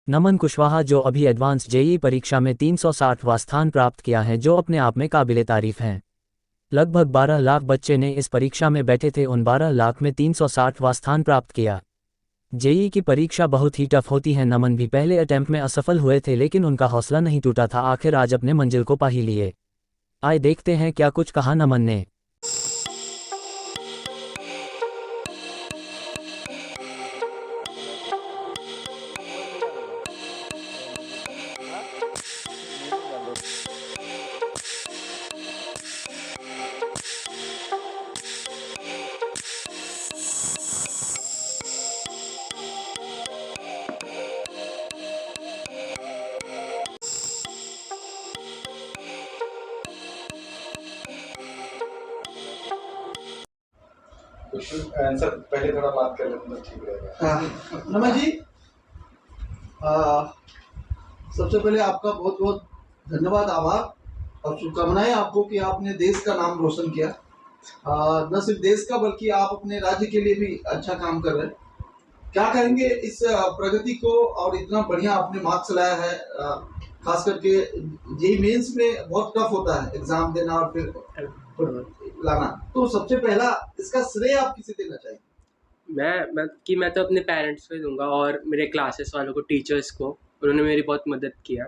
नमन कुशवाहा जो अभी advance JEE परीक्षा में 360वां स्थान प्राप्त किया है, जो अपने आप में काबिले तारीफ हैं। लगभग 12 लाख बच्चे ने इस परीक्षा में बैठे थे, उन 12 लाख में 360वां स्थान प्राप्त किया। जेईई की परीक्षा बहुत ही टफ होती है। नमन भी पहले अटेम्प्ट में असफल हुए थे, लेकिन उनका हौसला नहीं टूटा था। आखिर आज अपने मंजिल को पा ही लिए। आए देखते हैं क्या कुछ कहा नमन ने। क्वेश्चन आंसर पहले थोड़ा बात कर लेते तो ठीक रहेगा। नमन जी, सबसे पहले आपका बहुत बहुत धन्यवाद, आभार और शुभकामनाएं आपको कि आपने देश का नाम रोशन किया। न सिर्फ देश का बल्कि आप अपने राज्य के लिए भी अच्छा काम कर रहे हैं। क्या कहेंगे इस प्रगति को, और इतना बढ़िया आपने मार्क्स लाया है। खास करके जेईई मेंस में बहुत टफ होता है एग्जाम देना और फिर लाना, तो सबसे पहला इसका श्रेय आप किसे देना चाहिए? मैं तो अपने पेरेंट्स को ही दूंगा और मेरे क्लासेस वालों को, टीचर्स को। उन्होंने मेरी बहुत मदद किया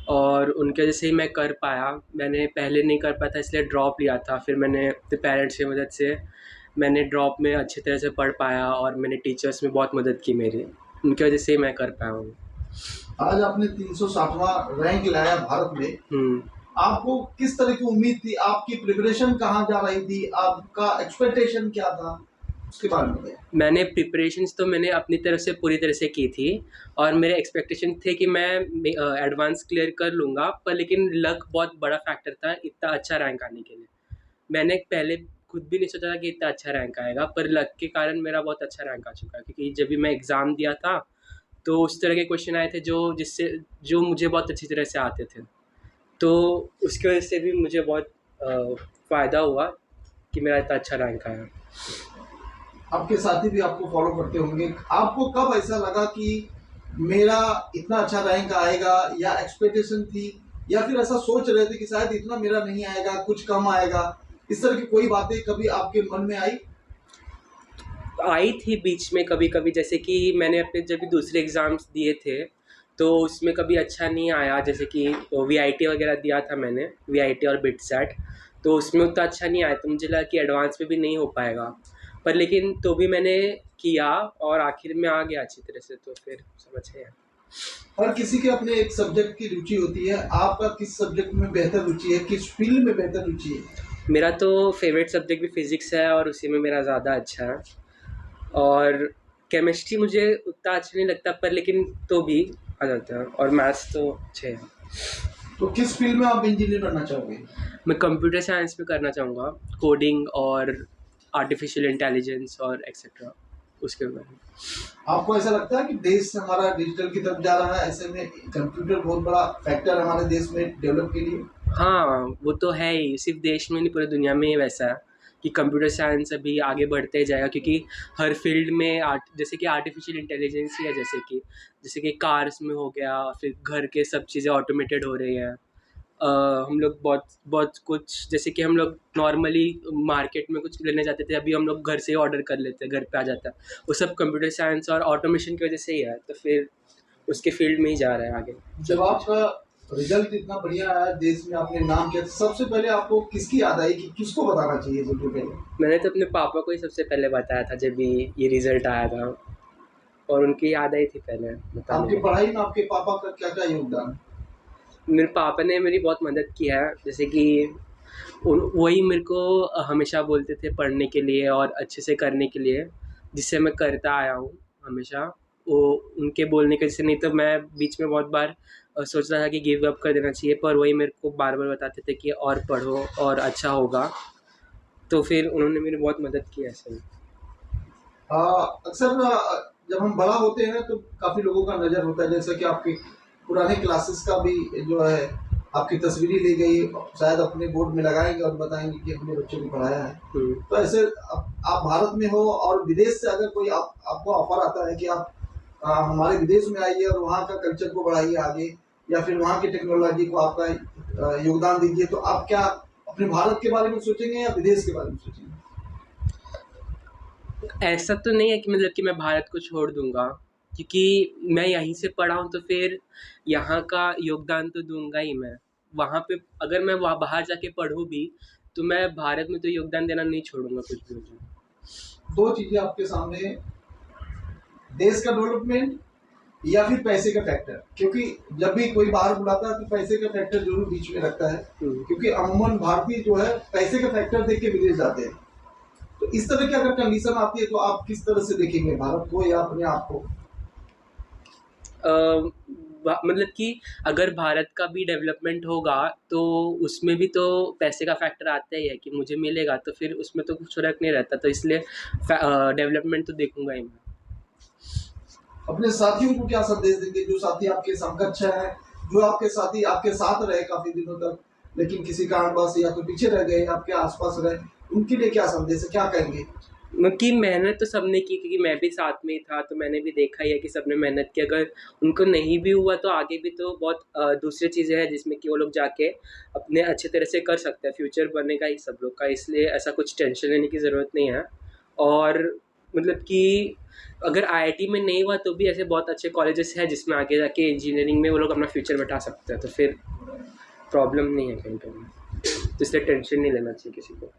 और उनके वजह से ही मैं कर पाया। मैंने पहले नहीं कर पाया था, इसलिए ड्रॉप लिया था। फिर मैंने अपने पेरेंट्स की मदद से मैंने ड्रॉप में अच्छी तरह से पढ़ पाया और मैंने टीचर्स में बहुत मदद की मेरी। उनकी वजह से ही मैं कर पाया हूँ। आज आपने 360वां रैंक लाया भारत में। आपको किस तरह की उम्मीद थी? आपकी प्रिपरेशन कहाँ जा रही थी? आपका एक्सपेक्टेशन क्या था? उसके बारे में बताइए। मैंने प्रिपरेशंस तो मैंने अपनी तरफ से पूरी तरह से की थी और मेरे एक्सपेक्टेशन थे कि मैं एडवांस क्लियर कर लूँगा, पर लेकिन लक बहुत बड़ा फैक्टर था इतना अच्छा रैंक आने के लिए। मैंने पहले खुद भी नहीं सोचा था कि इतना अच्छा रैंक आएगा, पर लक के कारण मेरा बहुत अच्छा रैंक आ चुका है। क्योंकि जब भी मैं एग्ज़ाम दिया था तो उस तरह के क्वेश्चन आए थे जो मुझे बहुत अच्छी तरह से आते थे, तो उसकी वजह से भी मुझे बहुत फ़ायदा हुआ कि मेरा इतना अच्छा रैंक आया। आपके साथी भी आपको फॉलो करते होंगे। आपको कब ऐसा लगा कि मेरा इतना अच्छा रैंक आएगा, या एक्सपेक्टेशन थी, या फिर ऐसा सोच रहे थे कि शायद इतना मेरा नहीं आएगा, कुछ कम आएगा? इस तरह की कोई बातें कभी आपके मन में आई थी बीच में कभी कभी, जैसे कि मैंने अपने जब भी दूसरे एग्ज़ाम्स दिए थे तो उसमें कभी अच्छा नहीं आया। जैसे कि वीआईटी वगैरह दिया था मैंने, वीआईटी और बिटसेट, तो उसमें उतना अच्छा नहीं आया, तो मुझे लगा कि एडवांस में भी नहीं हो पाएगा। पर लेकिन तो भी मैंने किया और आखिर में आ गया अच्छी तरह से, तो फिर समझ गया। हर किसी के अपने एक सब्जेक्ट की रुचि होती है। आपका किस सब्जेक्ट में बेहतर रुचि है? किस फील्ड में बेहतर रुचि है? मेरा तो फेवरेट सब्जेक्ट भी फिज़िक्स है और उसी में मेरा ज़्यादा अच्छा है। और केमिस्ट्री मुझे उतना अच्छा नहीं लगता, पर लेकिन तो भी आ जाता है। और मैथ्स तो अच्छे हैं। तो किस फील्ड में आप इंजीनियर बनना चाहोगे? मैं कंप्यूटर साइंस में करना चाहूँगा, कोडिंग और आर्टिफिशियल इंटेलिजेंस और एक्सेट्रा उसके बारे में। आपको ऐसा लगता है कि देश हमारा डिजिटल की तरफ जा रहा है, ऐसे में कंप्यूटर बहुत बड़ा फैक्टर हमारे देश में डेवलप के लिए? हाँ, वो तो है ही। सिर्फ देश में नहीं, पूरी दुनिया में ही वैसा है कि कंप्यूटर साइंस अभी आगे बढ़ते जाएगा। क्योंकि हर फील्ड में जैसे कि आर्टिफिशियल इंटेलिजेंस ही है, जैसे कि कार्स में हो गया, फिर घर के सब चीज़ें ऑटोमेटेड हो रही हैं। हम लोग बहुत बहुत कुछ, जैसे कि हम लोग नॉर्मली मार्केट में कुछ लेने जाते थे, अभी हम लोग घर से ही ऑर्डर कर लेते हैं, घर पे आ जाता है। वो सब कंप्यूटर साइंस और ऑटोमेशन की वजह से ही है, तो फिर उसके फील्ड में ही जा रहा है आगे। जब आपका रिजल्ट इतना बढ़िया आया, देश में आपने नाम किया, सबसे पहले आपको किसकी याद आई कि किसको बताना चाहिए सबसे पहले? मैंने तो अपने पापा को ही सबसे पहले बताया था जब भी ये रिज़ल्ट आया था, और उनकी याद आई थी पहले बताने आपकी में। पढ़ाई में आपके पापा का क्या क्या योगदान? मेरे पापा ने मेरी बहुत मदद किया है। जैसे कि वही मेरे को हमेशा बोलते थे पढ़ने के लिए और अच्छे से करने के लिए, जिससे मैं करता आया हूँ हमेशा। वो उनके बोलने की वजह से, नहीं तो मैं बीच में बहुत बार सोच रहा था कि गिव अप कर देना चाहिए, पर वही मेरे को बार बार बताते थे कि और पढ़ो और अच्छा होगा। तो फिर उन्होंने मेरी बहुत मदद की ऐसे में। अक्सर जब हम बड़ा होते हैं तो काफ़ी लोगों का नज़र होता है, जैसा कि आपके पुराने क्लासेस का भी जो है आपकी तस्वीरें ली गई, शायद अपने बोर्ड में लगाएंगे और बताएंगे कि अपने बच्चों को पढ़ाया है। तो ऐसे आप भारत में हो और विदेश से अगर कोई आपको ऑफर आता है कि आप हमारे विदेश में आइए और वहाँ का कल्चर को बढ़ाइए आगे, या फिर वहाँ की टेक्नोलॉजी को आपका योगदान दीजिए, तो आप क्या अपने भारत के बारे में सोचेंगे या विदेश के बारे में सोचेंगे? ऐसा तो नहीं है कि मतलब कि मैं भारत को छोड़ दूंगा, क्योंकि मैं यहीं से पढ़ा हूँ तो फिर यहाँ का योगदान तो दूंगा ही मैं। वहाँ पे अगर मैं वहाँ बाहर जाके पढ़ूँ भी तो मैं भारत में तो योगदान देना नहीं छोड़ूंगा कुछ भी हो जाए। दो चीजें आपके सामने हैं, देश का डेवलपमेंट या फिर पैसे का फैक्टर, क्योंकि जब भी कोई बाहर बुलाता है तो पैसे का फैक्टर जरूर बीच में रखता है, क्योंकि अमूमन भारतीय जो है पैसे का फैक्टर देख के विदेश जाते हैं। तो इस तरह की अगर कंडीशन आती है तो आप किस तरह से देखेंगे भारत को या अपने आप को? मतलब कि अगर भारत का भी डेवलपमेंट होगा तो उसमें भी तो पैसे का फैक्टर आता ही है कि मुझे मिलेगा, तो फिर उसमें तो कुछ फर्क नहीं रहता, तो इसलिए डेवलपमेंट तो देखूंगा ही मैं। अपने साथियों को क्या संदेश देंगे, जो साथी आपके समकक्ष है, जो आपके साथी आपके साथ रहे काफी दिनों तक लेकिन किसी कारणवश या तो पीछे रह गए, आपके आसपास रहे, उनके लिए क्या संदेश है, क्या कहेंगे? कि मेहनत तो सबने की, क्योंकि मैं भी साथ में ही था तो मैंने भी देखा ही है कि सबने मेहनत की। अगर उनको नहीं भी हुआ तो आगे भी तो बहुत दूसरी चीज़ें हैं जिसमें कि वो लोग जाके अपने अच्छे तरह से कर सकते हैं, फ्यूचर बनेगा ही सब लोग का, इसलिए ऐसा कुछ टेंशन लेने की ज़रूरत नहीं है। और मतलब कि अगर आईआईटी में नहीं हुआ तो भी ऐसे बहुत अच्छे कॉलेजेस हैं जिसमें आगे जाके इंजीनियरिंग में वो लोग अपना फ्यूचर बैठा सकते हैं, तो फिर प्रॉब्लम नहीं है कहीं पे भी, तो इसलिए टेंशन नहीं लेना चाहिए किसी को।